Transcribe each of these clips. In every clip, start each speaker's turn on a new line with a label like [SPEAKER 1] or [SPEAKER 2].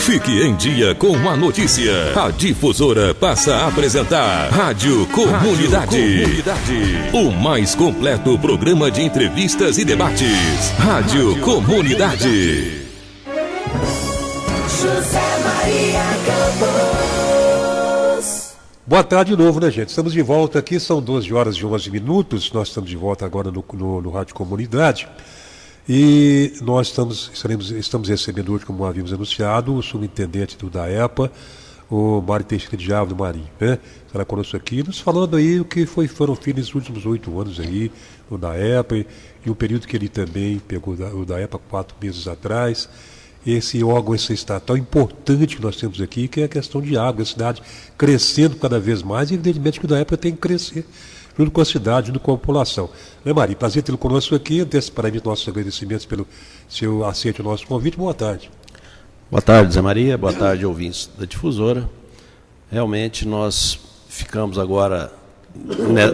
[SPEAKER 1] Fique em dia com a notícia. A Difusora passa a apresentar Rádio Comunidade. O mais completo programa de entrevistas e debates. Rádio Comunidade.
[SPEAKER 2] José Maria Campos.
[SPEAKER 3] Boa tarde de novo, né, gente? Estamos de volta aqui, são 12 horas e 11 minutos. Nós estamos de volta agora no Rádio Comunidade. E nós estamos recebendo hoje, como havíamos anunciado, o subintendente do DAEPA, o Mário Teixeira de Ávila do Marinho, né? Estará conosco aqui, nos falando aí o que foram feitos nos últimos 8 anos aí, no DAEPA, e o período que ele também pegou o DAEPA 4 meses atrás. Esse órgão, esse estado tão importante que nós temos aqui, que é a questão de água, a cidade crescendo cada vez mais, e evidentemente que o DAEPA tem que crescer junto com a cidade, junto com a população. Né, Maria? Prazer tê-lo conosco aqui, antecipadamente nossos agradecimentos pelo seu aceite ao nosso convite. Boa tarde.
[SPEAKER 4] Boa tarde, Zé Maria. Boa tarde, ouvintes da Difusora. Realmente nós ficamos agora,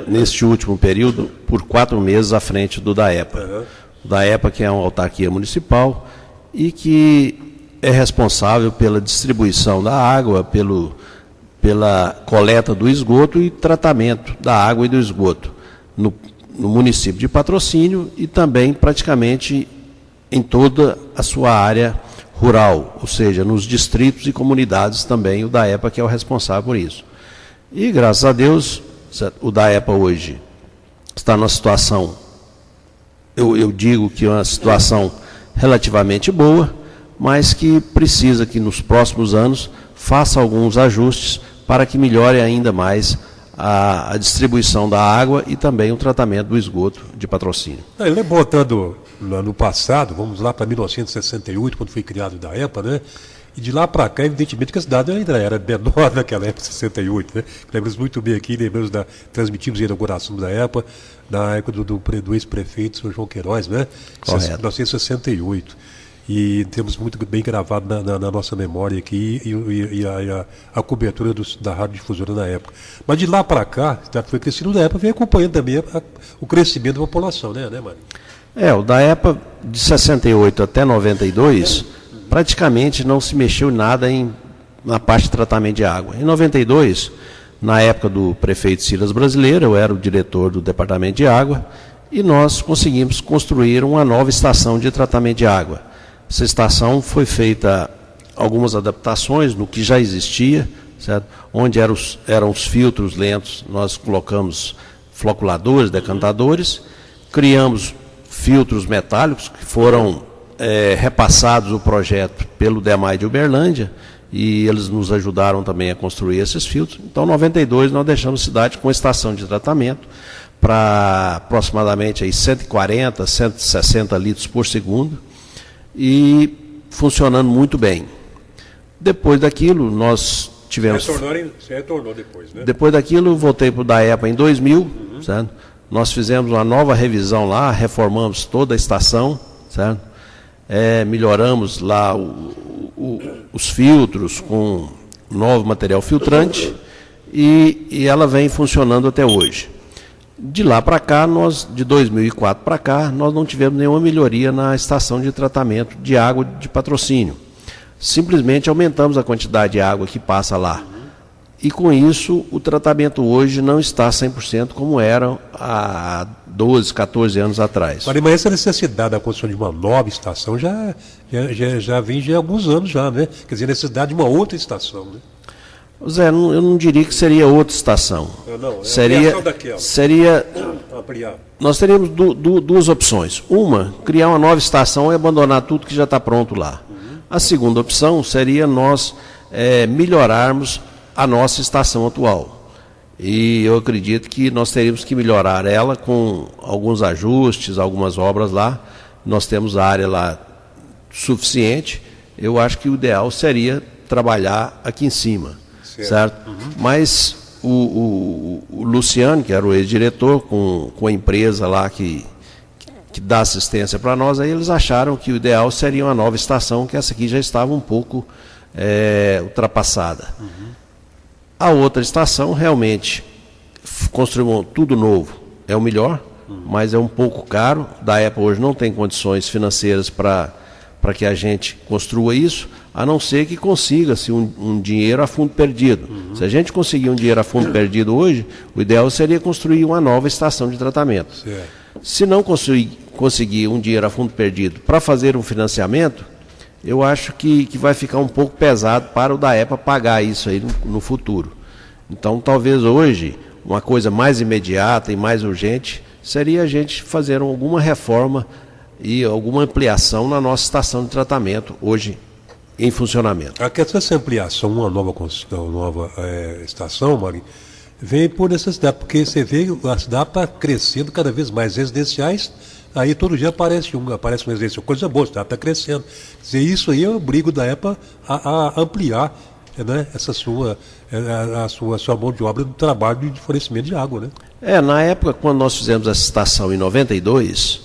[SPEAKER 4] neste último período, por 4 meses à frente do DAEPA. Uhum. O DAEPA, que é uma autarquia municipal e que é responsável pela distribuição da água, pela coleta do esgoto e tratamento da água e do esgoto no município de Patrocínio e também praticamente em toda a sua área rural, ou seja, nos distritos e comunidades também, o DAEPA que é o responsável por isso. E graças a Deus, o DAEPA hoje está numa situação, eu digo que é uma situação relativamente boa, mas que precisa que nos próximos anos faça alguns ajustes para que melhore ainda mais a distribuição da água e também o tratamento do esgoto de Patrocínio.
[SPEAKER 3] Ele voltando no passado, vamos lá para 1968, quando foi criado o DAEPA, né? E de lá para cá, evidentemente que a cidade ainda era menor naquela época, 68, né? Lembramos muito bem aqui, transmitimos a inauguração da DAEPA na época do ex-prefeito, Sr. João Queiroz, né?
[SPEAKER 4] Correto.
[SPEAKER 3] 1968. E temos muito bem gravado na nossa memória aqui a cobertura da Rádio Difusora na época. Mas de lá para cá, foi crescendo, o DAEPA vem acompanhando também o crescimento da população, né, Mário?
[SPEAKER 4] O DAEPA de 68 até 92, praticamente não se mexeu nada na parte de tratamento de água. Em 92, na época do prefeito Silas Brasileiro, eu era o diretor do departamento de água, e nós conseguimos construir uma nova estação de tratamento de água. Essa estação foi feita algumas adaptações no que já existia, certo? Onde eram os filtros lentos, nós colocamos floculadores, decantadores, criamos filtros metálicos que foram repassados o projeto pelo DEMAI de Uberlândia, e eles nos ajudaram também a construir esses filtros. Então, em 92, nós deixamos a cidade com estação de tratamento para aproximadamente aí 140, 160 litros por segundo, e funcionando muito bem. Depois daquilo, nós tivemos...
[SPEAKER 3] Você retornou depois, né?
[SPEAKER 4] Depois daquilo, voltei para o DAEPA em 2000, certo? Nós fizemos uma nova revisão lá, reformamos toda a estação, certo? Melhoramos lá os filtros com novo material filtrante, e ela vem funcionando até hoje. De lá para cá, de 2004 para cá, nós não tivemos nenhuma melhoria na estação de tratamento de água de Patrocínio. Simplesmente aumentamos a quantidade de água que passa lá. E com isso, o tratamento hoje não está 100% como era há 12, 14 anos atrás.
[SPEAKER 3] Mas essa necessidade da construção de uma nova estação já vem há alguns anos já, né? Quer dizer, a necessidade de uma outra estação, né?
[SPEAKER 4] Zé, eu não diria que seria outra estação. Seria nós teríamos duas opções. Uma, criar uma nova estação e abandonar tudo que já está pronto lá. A segunda opção seria nós melhorarmos a nossa estação atual. E eu acredito que nós teríamos que melhorar ela com alguns ajustes, algumas obras lá. Nós temos a área lá suficiente. Eu acho que o ideal seria trabalhar aqui em cima. Certo? Mas o Luciano, que era o ex-diretor, com a empresa lá que dá assistência para nós, aí eles acharam que o ideal seria uma nova estação, que essa aqui já estava um pouco ultrapassada. A outra estação, realmente, construímos tudo novo, é o melhor, mas é um pouco caro. Da DAEPA hoje não tem condições financeiras para para que a gente construa isso, a não ser que consiga-se um dinheiro a fundo perdido. Se a gente conseguir um dinheiro a fundo perdido hoje, o ideal seria construir uma nova estação de tratamento.
[SPEAKER 3] Certo.
[SPEAKER 4] Se não conseguir um dinheiro a fundo perdido para fazer um financiamento, eu acho que vai ficar um pouco pesado para o DAEPA pagar isso aí no futuro. Então, talvez hoje, uma coisa mais imediata e mais urgente seria a gente fazer alguma reforma e alguma ampliação na nossa estação de tratamento, hoje em funcionamento.
[SPEAKER 3] A questão dessa ampliação, uma nova estação, Marinho, vem por necessidade, porque você vê a cidade está crescendo cada vez mais residenciais, aí todo dia aparece uma residência, coisa boa, a cidade está crescendo. Quer dizer, isso aí eu obrigo da EPA a ampliar, né, essa sua mão de obra do trabalho de fornecimento de água, né?
[SPEAKER 4] Na época, quando nós fizemos essa estação em 92,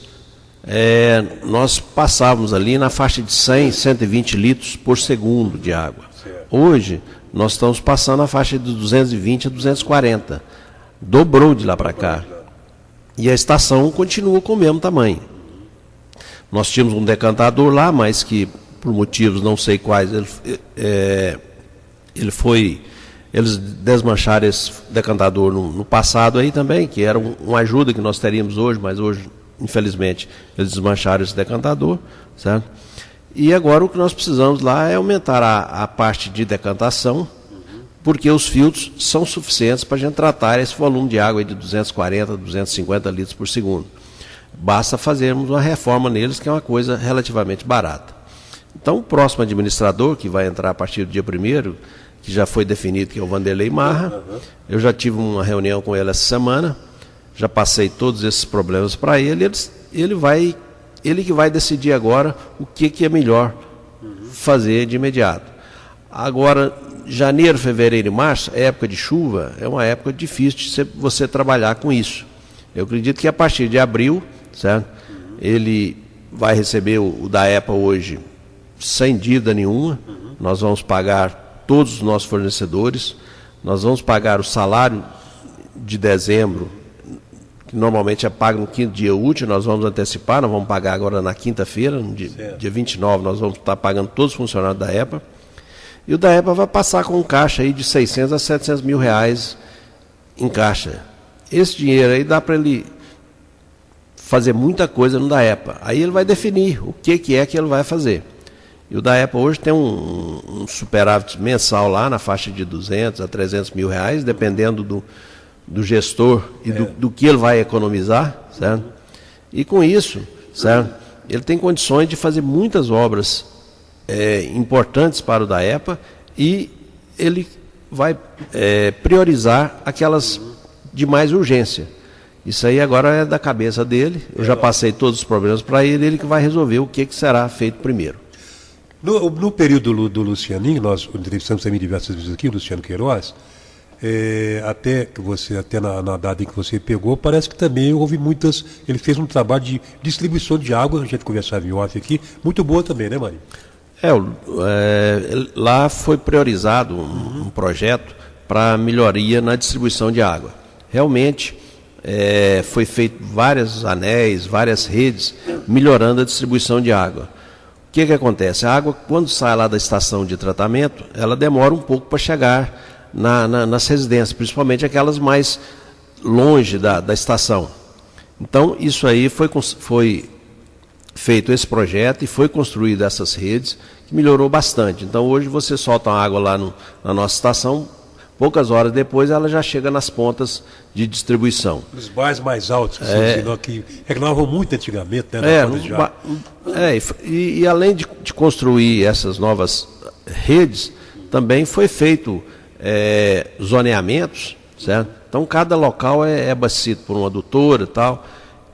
[SPEAKER 4] nós passávamos ali na faixa de 100, 120 litros por segundo de água.
[SPEAKER 3] Certo.
[SPEAKER 4] Hoje, nós estamos passando na faixa de 220 a 240. Dobrou de lá para cá. E a estação continua com o mesmo tamanho. Nós tínhamos um decantador lá, mas que, por motivos não sei quais, eles desmancharam esse decantador no passado aí também, que era uma ajuda que nós teríamos hoje, mas hoje, infelizmente, eles desmancharam esse decantador, certo? E agora o que nós precisamos lá é aumentar a parte de decantação, porque os filtros são suficientes para a gente tratar esse volume de água de 240, 250 litros por segundo. Basta fazermos uma reforma neles, que é uma coisa relativamente barata. Então, o próximo administrador, que vai entrar a partir do dia 1º, que já foi definido, que é o Vanderlei Marra, eu já tive uma reunião com ele essa semana, já passei todos esses problemas para ele, ele que vai decidir agora o que é melhor fazer de imediato. Agora, janeiro, fevereiro e março, época de chuva, é uma época difícil de você trabalhar com isso. Eu acredito que a partir de abril, certo? Ele vai receber o DAEPA hoje sem dívida nenhuma, nós vamos pagar todos os nossos fornecedores, nós vamos pagar o salário de dezembro, que normalmente é pago no 5º dia útil, nós vamos antecipar, nós vamos pagar agora na quinta-feira, no dia 29, nós vamos estar pagando todos os funcionários da EPA, e o DAEPA vai passar com um caixa aí de 600 a 700 mil reais em caixa. Esse dinheiro aí dá para ele fazer muita coisa no DAEPA. Aí ele vai definir o que é que ele vai fazer. E o DAEPA hoje tem um superávit mensal lá na faixa de 200 a 300 mil reais, dependendo do gestor e do que ele vai economizar, certo? E com isso, certo? Ele tem condições de fazer muitas obras importantes para o DAEPA e ele vai priorizar aquelas de mais urgência. Isso aí agora é da cabeça dele, eu já passei todos os problemas para ele que vai resolver o que será feito primeiro.
[SPEAKER 3] No período do Lucianinho, nós entrevistamos também diversas vezes aqui, o Luciano Queiroz, até na data em que você pegou, parece que também houve ele fez um trabalho de distribuição de água, a gente conversava em off aqui, muito boa também, né, Marinho?
[SPEAKER 4] Lá foi priorizado um projeto para melhoria na distribuição de água. Realmente, foi feito vários anéis, várias redes, melhorando a distribuição de água. O que acontece? A água, quando sai lá da estação de tratamento, ela demora um pouco para chegar nas residências, principalmente aquelas mais longe da estação. Então, isso aí foi feito esse projeto e foi construído essas redes, que melhorou bastante. Então, hoje você solta a água lá na nossa estação, poucas horas depois ela já chega nas pontas de distribuição.
[SPEAKER 3] Os bairros mais altos, que reclamavam muito antigamente, né?
[SPEAKER 4] E além de construir essas novas redes, também foi feito zoneamentos, certo? Então cada local é abastecido por uma adutora e tal.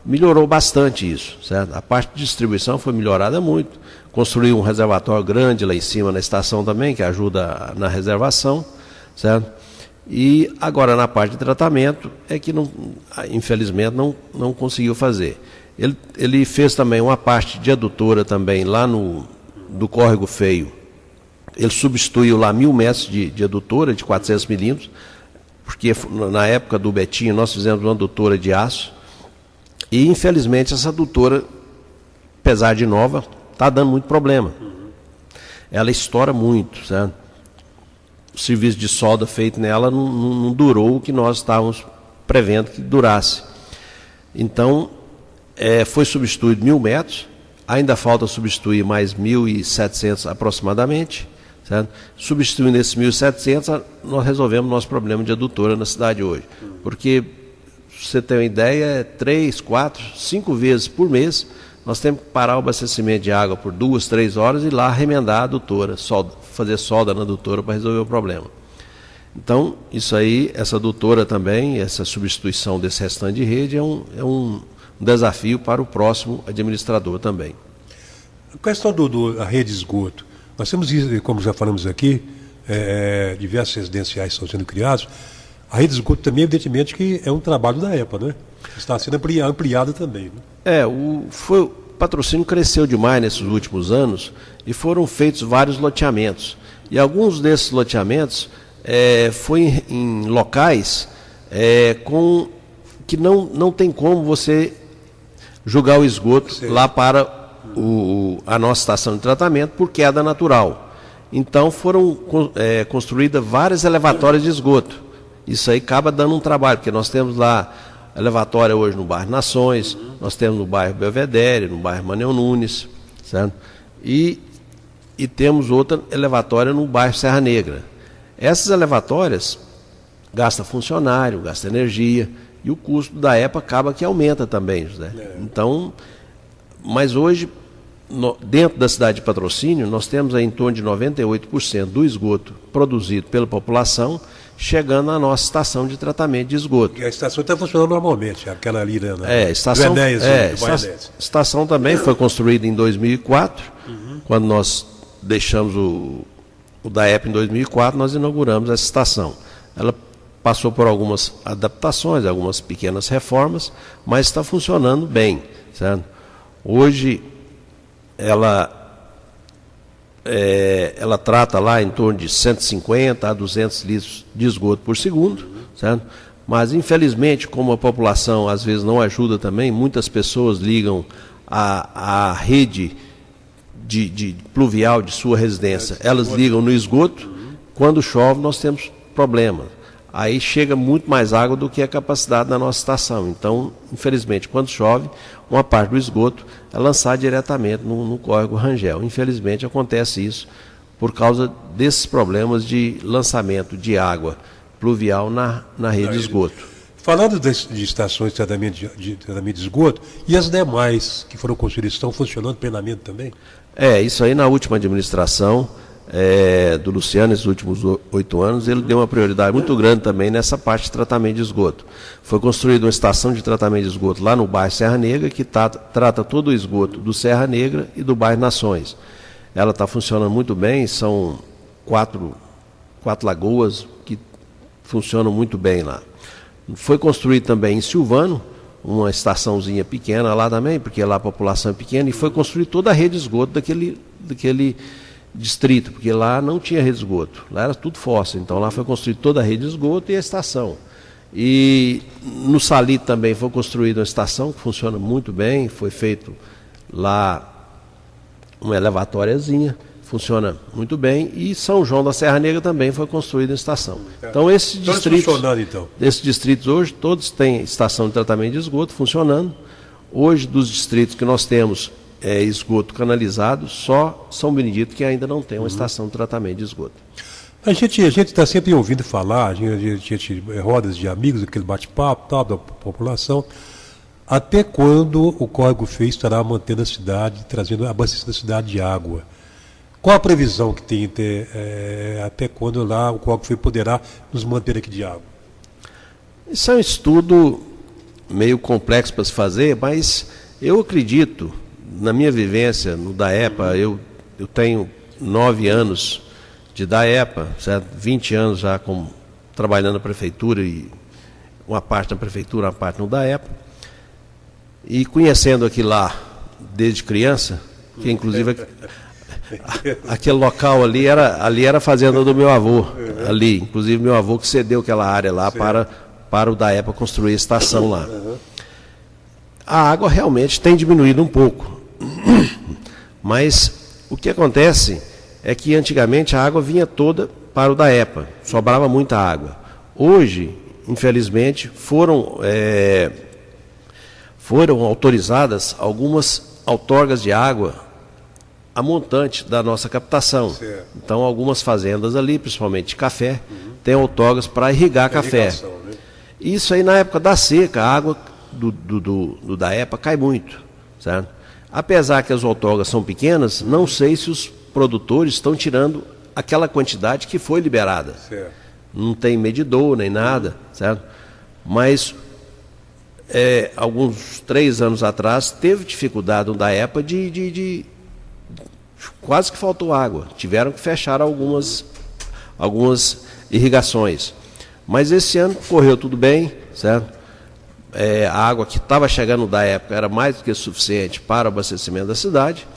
[SPEAKER 4] Melhorou bastante isso, certo? A parte de distribuição foi melhorada muito. Construiu um reservatório grande lá em cima na estação também, que ajuda na reservação, certo? E agora na parte de tratamento é que infelizmente não conseguiu fazer. Ele fez também uma parte de adutora também lá do Córrego Feio. Ele substituiu lá 1.000 metros de adutora de 400 milímetros, porque na época do Betinho nós fizemos uma adutora de aço e infelizmente essa adutora, apesar de nova, está dando muito problema. Ela estoura muito, certo? O serviço de solda feito nela não durou o que nós estávamos prevendo que durasse. Então, foi substituído 1.000 metros, ainda falta substituir mais 1.700 aproximadamente, certo? Substituindo esses 1.700, nós resolvemos o nosso problema de adutora na cidade hoje. Porque, se você tem uma ideia, 3, 4, 5 vezes por mês, nós temos que parar o abastecimento de água por 2, 3 horas e ir lá remendar a adutora, fazer solda na adutora para resolver o problema. Então, isso aí, essa adutora também, essa substituição desse restante de rede é um desafio para o próximo administrador também.
[SPEAKER 3] A questão da rede de esgoto, nós temos, como já falamos aqui, diversos residenciais estão sendo criados. A rede de esgoto também, evidentemente, que é um trabalho da EPA, né? Está sendo ampliada também. Né?
[SPEAKER 4] O patrocínio cresceu demais nesses últimos anos e foram feitos vários loteamentos. E alguns desses loteamentos foi em locais que não tem como você jogar o esgoto lá para a nossa estação de tratamento por queda natural. Então foram construídas várias elevatórias de esgoto. Isso aí acaba dando um trabalho, porque nós temos lá elevatória hoje no bairro Nações, nós temos no bairro Belvedere, no bairro Manuel Nunes, certo? E temos outra elevatória no bairro Serra Negra. Essas elevatórias gastam funcionário, gastam energia, e o custo da EPA acaba que aumenta também, José. Então, mas hoje, dentro da cidade de Patrocínio, nós temos aí em torno de 98% do esgoto produzido pela população chegando na nossa estação de tratamento de esgoto.
[SPEAKER 3] E a estação está funcionando normalmente, aquela ali, né?
[SPEAKER 4] Estação também foi construída em 2004, quando nós deixamos o DAEP em 2004, nós inauguramos essa estação. Ela passou por algumas adaptações, algumas pequenas reformas, mas está funcionando bem, certo? Hoje, ela trata lá em torno de 150 a 200 litros de esgoto por segundo, certo? Mas, infelizmente, como a população às vezes não ajuda também, muitas pessoas ligam a rede de pluvial de sua residência, elas ligam no esgoto, quando chove nós temos problemas. Aí chega muito mais água do que a capacidade da nossa estação. Então, infelizmente, quando chove, uma parte do esgoto é lançada diretamente no córrego Rangel. Infelizmente, acontece isso por causa desses problemas de lançamento de água pluvial na rede de esgoto.
[SPEAKER 3] Falando de estações de tratamento de esgoto, e as demais que foram construídas estão funcionando plenamente também?
[SPEAKER 4] Isso aí na última administração do Luciano, nesses últimos 8 anos, ele deu uma prioridade muito grande também nessa parte de tratamento de esgoto. Foi construída uma estação de tratamento de esgoto lá no bairro Serra Negra, que trata todo o esgoto do Serra Negra e do bairro Nações. Ela está funcionando muito bem, são quatro lagoas que funcionam muito bem lá. Foi construído também em Silvano, uma estaçãozinha pequena lá também, porque lá a população é pequena, e foi construída toda a rede de esgoto daquele distrito, porque lá não tinha rede de esgoto, lá era tudo fossa, então lá foi construída toda a rede de esgoto e a estação. E no Salito também foi construída uma estação que funciona muito bem, foi feito lá uma elevatóriazinha, funciona muito bem, e São João da Serra Negra também foi construída uma estação. Então esses distritos hoje todos têm estação de tratamento de esgoto funcionando. Hoje dos distritos que nós temos esgoto canalizado, só São Benedito que ainda não tem uma estação de tratamento de esgoto.
[SPEAKER 3] A gente está sempre ouvindo falar, a gente rodas de amigos, aquele bate-papo tal, da população. Até quando o Córrego Feio estará mantendo a cidade, abastecendo a cidade de água? Qual a previsão que tem até quando lá o Córrego Feio poderá nos manter aqui de água?
[SPEAKER 4] Isso é um estudo meio complexo para se fazer, mas eu acredito, na minha vivência no DAEPA, eu tenho 9 anos de DAEPA, certo? 20 anos já trabalhando na prefeitura, e uma parte na prefeitura, uma parte no DAEPA, e conhecendo aquilo lá desde criança, que inclusive aquele local ali era a fazenda do meu avô, ali, inclusive meu avô que cedeu aquela área lá para o DAEPA construir a estação lá. A água realmente tem diminuído um pouco, Mas o que acontece é que antigamente a água vinha toda para o DAEPA, sobrava muita água. Hoje, infelizmente, foram autorizadas algumas outorgas de água a montante da nossa captação. Certo. Então, algumas fazendas ali, principalmente de café, têm outorgas para irrigar café. Né? Isso aí, na época da seca, a água do DAEPA cai muito. Certo? Apesar que as outorgas são pequenas, não sei se os produtores estão tirando aquela quantidade que foi liberada. Certo. Não tem medidor nem nada, certo? Mas alguns 3 anos atrás teve dificuldade no DAEPA quase que faltou água. Tiveram que fechar algumas irrigações. Mas esse ano correu tudo bem, certo? A água que estava chegando da época era mais do que suficiente para o abastecimento da cidade,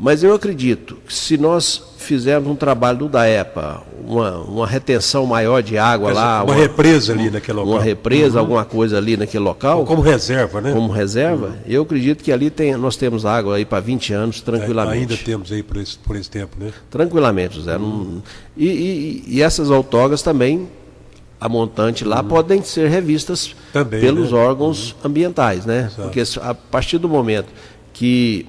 [SPEAKER 4] mas eu acredito que se nós fizermos um trabalho do DAEPA, uma retenção maior de água lá...
[SPEAKER 3] Uma represa ali naquele local.
[SPEAKER 4] Uma represa, alguma coisa ali naquele local.
[SPEAKER 3] Como reserva, né?
[SPEAKER 4] Como reserva, eu acredito que ali nós temos água aí para 20 anos tranquilamente.
[SPEAKER 3] Ainda temos aí por esse tempo, né?
[SPEAKER 4] Tranquilamente, José. E essas outorgas também, a montante lá, podem ser revistas também, pelos órgãos ambientais, né? Exato. Porque a partir do momento que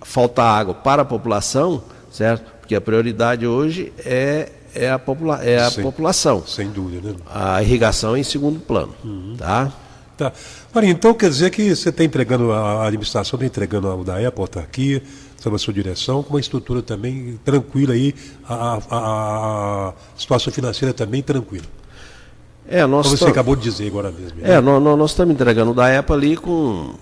[SPEAKER 4] falta água para a população, certo? Porque a prioridade hoje é a população.
[SPEAKER 3] Sem dúvida, né?
[SPEAKER 4] A irrigação em segundo plano, tá?
[SPEAKER 3] Tá. Marinho, então quer dizer que você está entregando, a administração está entregando ao DAEPA, a autarquia, sob a sua direção, com uma estrutura também tranquila aí, a situação financeira também tranquila. Como você acabou de dizer agora mesmo. Né?
[SPEAKER 4] Nós estamos entregando o DAEPA ali com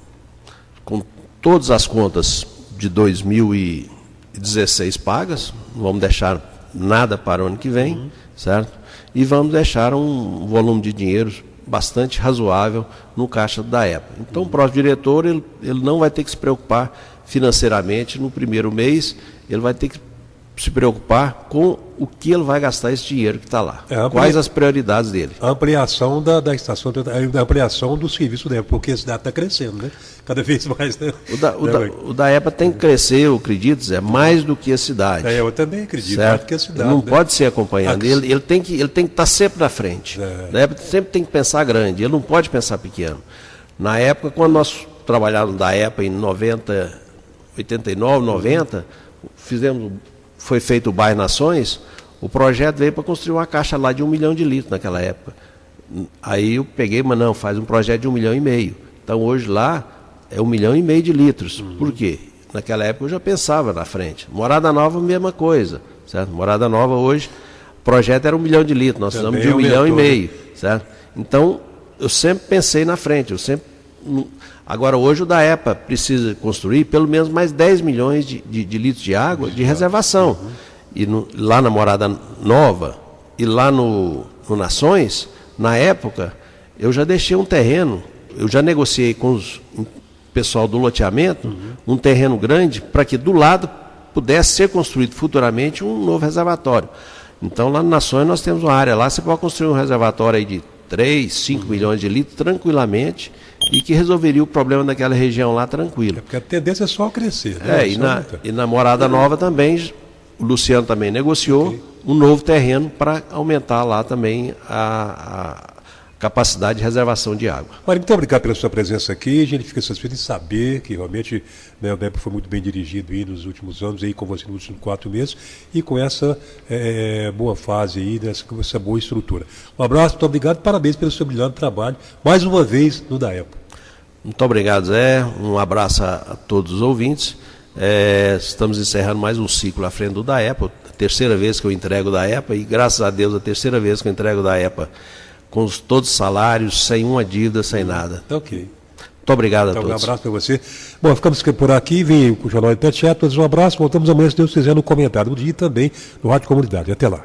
[SPEAKER 4] todas as contas de 2016 pagas, não vamos deixar nada para o ano que vem, certo? E vamos deixar um volume de dinheiro bastante razoável no caixa do DAEPA. Então o próximo diretor ele não vai ter que se preocupar financeiramente no primeiro mês, ele vai ter que se preocupar com o que ele vai gastar esse dinheiro que está lá. Quais as prioridades dele.
[SPEAKER 3] A ampliação da estação, a ampliação do serviço DAEPA, porque a cidade está crescendo, né? Cada vez mais, né?
[SPEAKER 4] O DAEPA tem que crescer, eu acredito, Zé, mais do que a cidade.
[SPEAKER 3] Eu também acredito, mais do que a cidade.
[SPEAKER 4] Ele não pode ser acompanhando, ele tem que estar sempre na frente. O DAEPA sempre tem que pensar grande, ele não pode pensar pequeno. Na época, quando nós trabalhávamos no DAEPA em 89, 90, foi feito o Bairro Nações, o projeto veio para construir uma caixa lá de 1 milhão de litros naquela época. Aí eu peguei, mas não, faz um projeto de 1,5 milhão. Então hoje lá é 1,5 milhão de litros. Por quê? Naquela época eu já pensava na frente. Morada Nova, mesma coisa, certo? Morada Nova hoje, o projeto era 1 milhão de litros, nós precisamos de 1,5 milhão, certo? Então eu sempre pensei na frente, Agora, hoje o DAEPA precisa construir pelo menos mais 10 milhões de litros de água de reservação. E lá na Morada Nova e lá no Nações, na época, eu já deixei um terreno, eu já negociei com o pessoal do loteamento, um terreno grande, para que do lado pudesse ser construído futuramente um novo reservatório. Então, lá no Nações, nós temos uma área lá, você pode construir um reservatório aí de 3, 5 milhões de litros tranquilamente, e que resolveria o problema daquela região lá tranquilo.
[SPEAKER 3] Porque a tendência é só crescer. Né?
[SPEAKER 4] E na Morada Nova também, o Luciano também negociou um novo terreno para aumentar lá também a capacidade de reservação de água.
[SPEAKER 3] Mário, muito obrigado pela sua presença aqui. A gente fica satisfeito em saber que realmente, né, o DAEPA foi muito bem dirigido aí nos últimos anos, aí com você nos últimos 4 meses, e com essa boa fase aí, com essa boa estrutura. Um abraço, muito obrigado, parabéns pelo seu brilhante trabalho, mais uma vez no DAEPA.
[SPEAKER 4] Muito obrigado, Zé. Um abraço a todos os ouvintes. Estamos encerrando mais um ciclo à frente do DAEPA, a terceira vez que eu entrego o DAEPA, e graças a Deus a terceira vez que eu entrego o DAEPA com todos os salários, sem uma dívida, sem nada.
[SPEAKER 3] Ok.
[SPEAKER 4] Muito obrigado a todos.
[SPEAKER 3] Um abraço para você. Bom, ficamos por aqui, vem o Jornal de Pet Chat, todos um abraço, voltamos amanhã, se Deus quiser, no comentário do dia e também no Rádio Comunidade. Até lá.